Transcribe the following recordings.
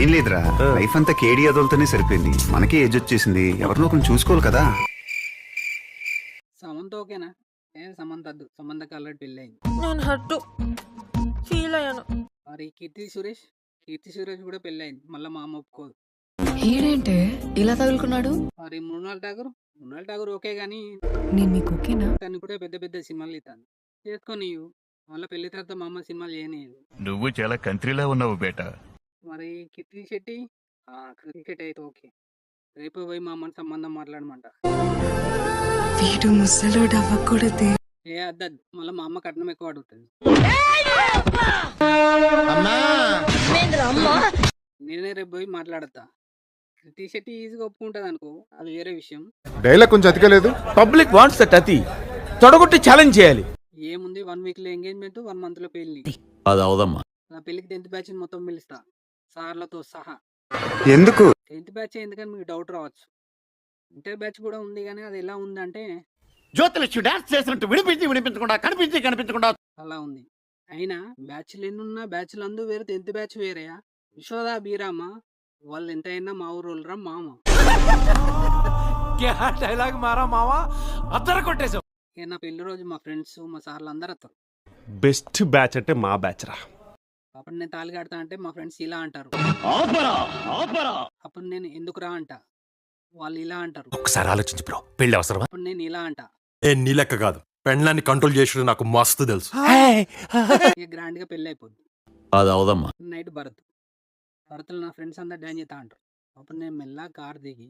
ఏం లేదురా, లైఫ్ అంతా కేడీ అదోలతోనే సరిపోయింది. మనకే ఏజ్ వచ్చేసింది, ఎవరినో ఒకరిని చూసుకోవాలి కదా. సమంత ఓకేనా? సమంత వద్దు, సమంతకి ఆల్రెడీ పెళ్ళి అయింది. నేను హట్టు ఫీల్ అయ్యాను. మరి కీర్తి సురేష్ కూడా పెళ్ళి అయింది, మళ్ళీ మా అమ్మ ఒప్పుకోదు. ఈడేంటే ఇలా తగులుకున్నాడు? మరి మృణాల్ ఠాగూర్ ఓకే గానీ నేను మీకు ఓకేనా? తను కూడా పెద్ద పెద్ద సినిమాలు ఇస్తాను చేసుకొని మళ్ళీ పెళ్లి తర్వాత మా అమ్మ సినిమాలు చేయనీయదు. నువ్వు చాలా కంట్రీలో ఉన్నావు బేటా. మరి కృతి శెట్టి అయితే ఓకే, రేపు పోయి మా అమ్మని సంబంధం మాట్లాడమంట. వీడు ముసలోడు అవ్వకూడదే. ఏ అద్దద్దు, మళ్ళీ మా అమ్మ కట్నం ఎక్కువ అడుగుతుంది. నేనే రేపు పోయి మాట్లాడతా. కృతి శెట్టి ఈజీగా ఒప్పుకుంటుంది అనుకో, అది వేరే విషయం. డైలాగ్ కొంచెం అతికలేదు. పబ్లిక్ వాంట్స్ దట్ అతి తొడగొట్టి ఛాలెంజ్ చేయాలి. ఏముంది, 1 వీక్ లో ఎంగేజ్మెంట్, 1 మంత్ లో పెళ్లి. అది అవదమ్మా. నా పెళ్లికి 10th బ్యాచ్ మొత్తం పిలుస్తా, సార్లతో సహా. ఎందుకు? 10th బ్యాచ్ ఎందుకని మీకు డౌట్ రావచ్చు. ఇంటర్ బ్యాచ్ కూడా ఉంది, కానీ అది ఎలా ఉందంటే జ్యోతిలక్ష్మి డాన్స్ చేసినట్టు వినిపించకుండా కనిపించకుండా అలా ఉంది. అయినా బ్యాచ్లు ఎన్నున్నా బ్యాచ్లు అందు వేరు, 10th బ్యాచ్ వేరేయా. యశోద బీరామ వాళ్ళు ఎంత అయినా మా ఊరు రా మామ. డైలాగ్ మారా మావా అద్దర కొట్టేశావు. ఇక నా పెళ్లి రోజు మా ఫ్రెండ్స్ మా సార్లు అందరూ వస్తారు. బెస్ట్ బ్యాచ్ అంటే మా బ్యాచ్ రా. అప్పుడు నేను తాళి కడతా అంటే మా ఫ్రెండ్స్ ఇలా అంటారు, అప్పుడు నేను ఎందుకు రా అంట, వాళ్ళు ఇలా అంటారు. ఒకసారి ఆలోచించు బ్రో, పెళ్లి అవసరమా? అప్పుడు నేను ఇలా అంట. నీ లెక్క కాదు, పెళ్ళాన్ని కంట్రోల్ చేసి నాకు మస్తు తెలుసు. ఇక గ్రాండ్ గా పెళ్లి అయిపోద్ది. అది అవదమ్మా. నైట్ భరత్లో నా ఫ్రెండ్స్ అందరు డాన్స్ చేస్తా అంటారు. అప్పుడు నేను మెల్లగా కార్ దిగి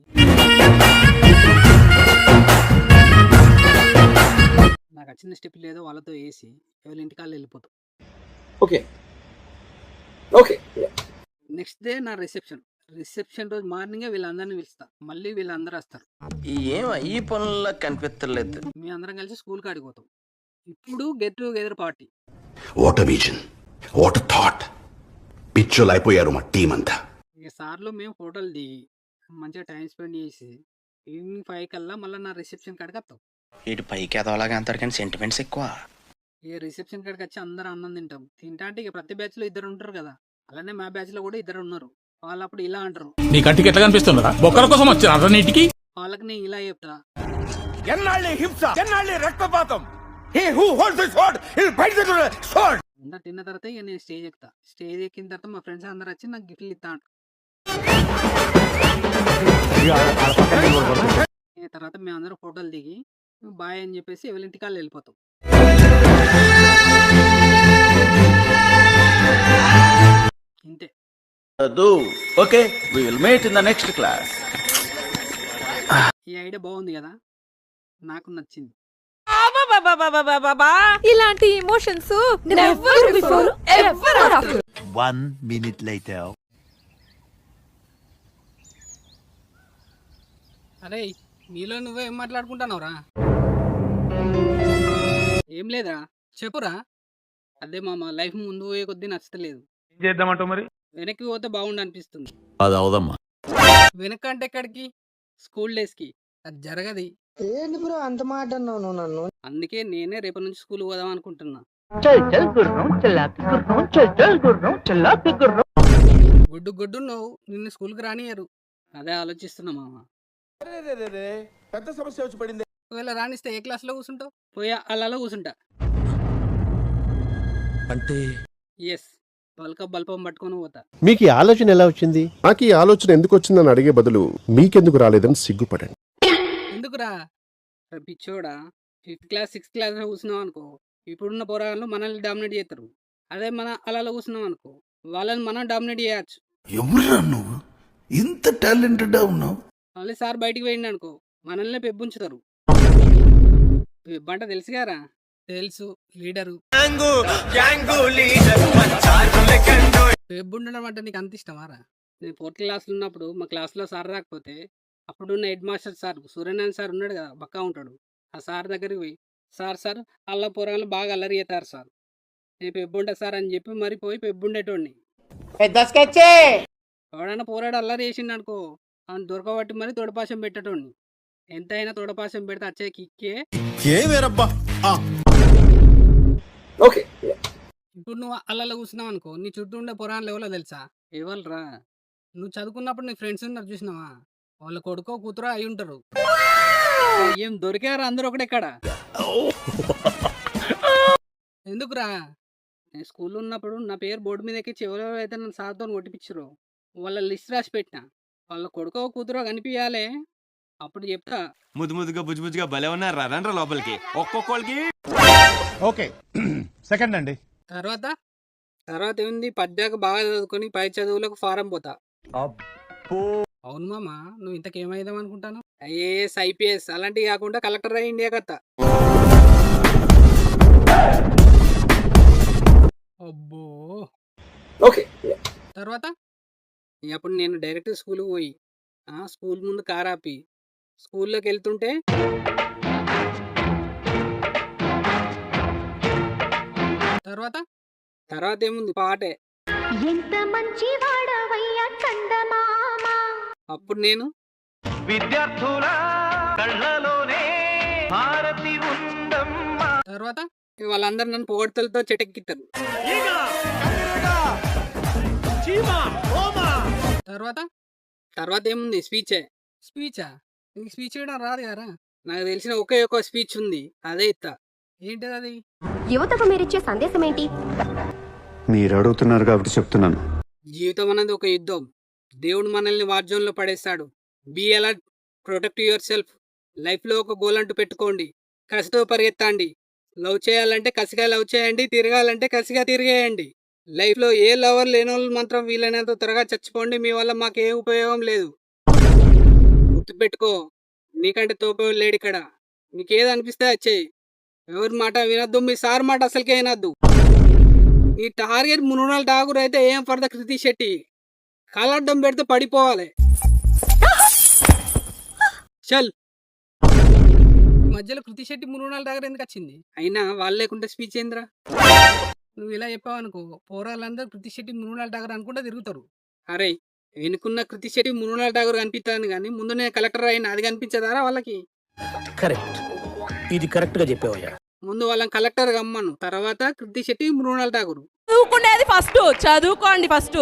నాకు వచ్చిన స్టెప్ లేదో వాళ్ళతో వేసి ఎవరి ఇంటికాళ్ళు వెళ్ళిపోతాం. ఓకే. నెక్స్ట్ డే నా రిసెప్షన్ రోజు మార్నింగే వీళ్ళందరినీ పిలుస్తా. మళ్ళీ వీళ్ళందరూ వస్తారు. ఈ పనుల్లో కనిపించలేదు. మీ అందరం కలిసి స్కూల్ కాడికి పోతాం. ఇప్పుడు get together party. What vision, what thought. పిచ్చోలు అయిపోయారు మా టీం అంతా. ఇక సార్లు మేము ఫోటోలు దిగి మంచిగా టైం స్పెండ్ చేసి ఈవినింగ్ 5 కల్లా మళ్ళీ నా రిసెప్షన్ కాడికి వస్తాం. ఇటు పైకి ఎదవలాగా అంటారు కానీ సెంటిమెంట్స్ ఎక్కువ. ఇక రిసెప్షన్ కాడికి వచ్చి అందరూ అన్నం తింటాం. తింటా అంటే ఇక ప్రతి బ్యాచ్ లో 2 ఉంటారు కదా, అలానే మా బ్యాచ్ లో కూడా 2 ఉన్నారు. వాళ్ళు అప్పుడు ఇలా అంటారు. నీ కంటికి ఎట్లా కనిపిస్తుందా? బొక్కల కోసం వచ్చారు నీటికి. వాళ్ళకి నేను ఇలా చెప్తా, ఎన్నాళ్ళి హింస, ఎన్నాళ్ళి రక్తపాతం. He who holds the sword, he'll bite the sword. అందరు తిన్న తర్వాత ఇక నేను స్టేజ్ ఎక్కుతా. స్టేజ్ ఎక్కిన తర్వాత మా ఫ్రెండ్స్ అందరు వచ్చి నాకు గిఫ్ట్లు ఇస్తా అంటారు. తర్వాత మేము అందరూ ఫోటోలు దిగి బాయ్ అని చెప్పేసి ఎవరి ఇంటికాళ్ళు వెళ్ళిపోతాం. ఇంతే. Okay, we will meet in the next class. ఈ ఐడియా బాగుంది కదా, నాకు నచ్చింది. ఇలాంటి emotions never before ever after. 1 minute later. అరే నీలో నువ్వే ఏం మాట్లాడుకుంటున్నావురా? ఏం లేదురా, చెప్పురా. అదే మామ, లైఫ్ ముందు పోయే కొద్దీ నచ్చలేదు. చేద్దామంటావు మరి? వెనక్కి పోతే బాగుండు అనిపిస్తుంది. అది అవదమ్మా. వెనక అంటే ఎక్కడికి? స్కూల్ డేస్ కి. అది జరగది. ఏంటి బ్రో అంత మాట అన్నావు నువ్వు నన్ను? అందుకే నేనే రేపటి నుంచి స్కూల్ పోదాం అనుకుంటున్నా. గుడ్డు నువ్వు నిన్ను స్కూల్కి రానియరు, అదే ఆలోచిస్తున్నా మామ. పెద్ద సమస్య వచ్చి పడింది. ఒకవేళ రానిస్తే ఏ క్లాస్ లో కూర్చుంటావు? పోయా అలా కూర్చుంటా. అంటే ఎస్, బల్పం పట్టుకొని పోతా. మీకు ఈ ఆలోచన ఎలా వచ్చింది? నాకు ఈ ఆలోచన ఎందుకు వచ్చిందని అడిగే బదులు మీకెందుకు రాలేదని సిగ్గుపడండి. ఎందుకురా పిచ్చోడా, 5th క్లాస్ 6th క్లాస్ లో కూర్చున్నాం అనుకో, ఇప్పుడున్న పోరాళ్ళు మనల్ని డామినేట్ చేస్తారు. అదే మన అలా కూర్చున్నాం అనుకో, వాళ్ళని మనం డామినేట్ చేయొచ్చు. ఎవరురా నువ్వు ఇంత టాలెంటెడ్ ఉన్నావు? మళ్ళీ సార్ బయటికి పోయింది అనుకో, మనల్ని పెబ్బుంచుతారు. పెబ్బంట తెలుసు గారా? తెలుసు, లీడరు. పెబ్బుండడం అంటే నీకు అంత ఇష్టమారా? నేను 4th క్లాస్లో ఉన్నప్పుడు మా క్లాస్లో సార్ రాకపోతే అప్పుడున్న head master sir Suryanarayana sir ఉన్నాడు కదా, బక్కా ఉంటాడు. ఆ సార్ దగ్గరికి పోయి, సార్ అల్ల పొరాలు బాగా అల్లరి చేస్తారు సార్, నేను పెబ్బుంటా సార్ అని చెప్పి మరి పోయి పెబ్బుండేటోడిని. ఎవడన్నా పోరాడు అల్లరి చేసిండు అనుకో, అవును దొరకబట్టి మరి తొడపాశం పెట్టేటోడిని. ఎంతైనా తొడపాశం పెడితే వచ్చే కిక్కే. ఇప్పుడు నువ్వు అల్లలో కూర్చున్నావు అనుకో, నీ చుట్టూ ఉండే పొరాలు ఎవరో తెలుసా? ఎవరురా? నువ్వు చదువుకున్నప్పుడు నీ ఫ్రెండ్స్ ఉన్నారు చూసినావా, వాళ్ళ కొడుకో కూతురో అయి ఉంటారు. ఏం దొరికారు అందరూ ఒకటెక్కడ. ఎందుకురా, నేను స్కూల్లో ఉన్నప్పుడు నా పేరు బోర్డు మీద ఎక్కించి ఎవరెవరైతే నన్ను సార్తో కొట్టిపించారో వాళ్ళ లిస్ట్ రాసి పెట్టిన. వాళ్ళ కొడుకో కూతురో కనిపించాలే, అప్పుడు చెప్తా. ముద్దు ముద్దుగా బుజ్జు బుజ్జుగా భలే ఉన్నారు రండ్రా లోపలికి ఒక్కొక్కరికి. ఓకే సెకండ్ అండి. తర్వాత ఏముంది, పద్యాక బాగా చదువుకొని పై చదువులకు ఫారం పోతా. అవును మామ, నువ్వు ఇంతకేమైదాం అనుకుంటాను? ఐఏఎస్ ఐపీఎస్ అలాంటివి కాకుండా కలెక్టర్ అయ్యి ఇండియా కత్తా. అబ్బో. ఓకే తర్వాత అప్పుడు నేను డైరెక్ట్ స్కూల్కి పోయి స్కూల్ ముందు కార్ ఆపి స్కూల్లోకి వెళ్తుంటే తర్వాత ఏముంది, పాటే. ఎంత మంచి వాడవయ్యా చందమామ. అప్పుడు నేను విద్యార్థుల కళ్ళలోనే భారతి ఉందమ్మా. తర్వాత వాళ్ళందరూ నన్ను పొగడ్తలతో చెటెక్కిస్తారు. తర్వాత ఏముంది, స్పీచా నీకు స్పీచ్ ఇవ్వడం రాదు కదా. నాకు తెలిసిన ఒకే ఒక స్పీచ్ ఉంది, అదే ఇస్తా. ఏంటిది అది? యువతకు మీరిచ్చే సందేశం ఏంటి? మీరు అడుగుతున్నారు కాబట్టి చెప్తున్నాను. జీవితం అనేది ఒక యుద్ధం. దేవుడు మనల్ని వార్జోన్లో పడేస్తాడు. Be alert, protect yourself. లైఫ్లో ఒక గోల్ అంటూ పెట్టుకోండి, కసితో పరిగెత్తండి. లవ్ చేయాలంటే కసిగా లవ్ చేయండి, తిరగాలంటే కసిగా తిరిగేయండి. లైఫ్లో ఏ లవర్ లేనోళ్ళు మాత్రం వీలైనంత త్వరగా చచ్చిపోండి. మీ వల్ల మాకు ఏ ఉపయోగం లేదు. గుర్తుపెట్టుకో, నీకంటే తోపేవాడు లేడు ఇక్కడ. నీకేది అనిపిస్తే అది చెయ్యి. ఎవరి మాట వినొద్దు, మీ సార్ మాట అసలుకే వినొద్దు. ఈ టార్గెట్ మునుగోడు ఠాగూర్ అయితే ఏం ఫర్ ద కృతి శెట్టి. కాలడ్డం పెడితే పడిపోవాలి. చల్. మధ్యలో కృతి శెట్టి మునుగోడు ఠాగూర్ ఎందుకు వచ్చింది? అయినా వాళ్ళు లేకుంటే స్పీచ్ ఏంద్రా. నువ్వు ఇలా చెప్పావు అనుకో, పోరాళ్ళందరూ కృతి శెట్టి మునుగోడు ఠాగూర్ అనుకుంటే తిరుగుతారు. అరే, వెనుకున్న కృతి శెట్టి మునుగోడు ఠాగూర్ కనిపిస్తాను కానీ ముందు నేను కలెక్టర్ అయినా అది కనిపించదారా వాళ్ళకి? కరెక్ట్, ఇది కరెక్ట్ గా చెప్పావయ్యా. ముందు వాళ్ళని కలెక్టర్ గమ్మను, తర్వాత కృతి శెట్టి మునుగోడు ఠాగూర్. చదువుకునేది ఫస్ట్, చదువుకోండి ఫస్ట్.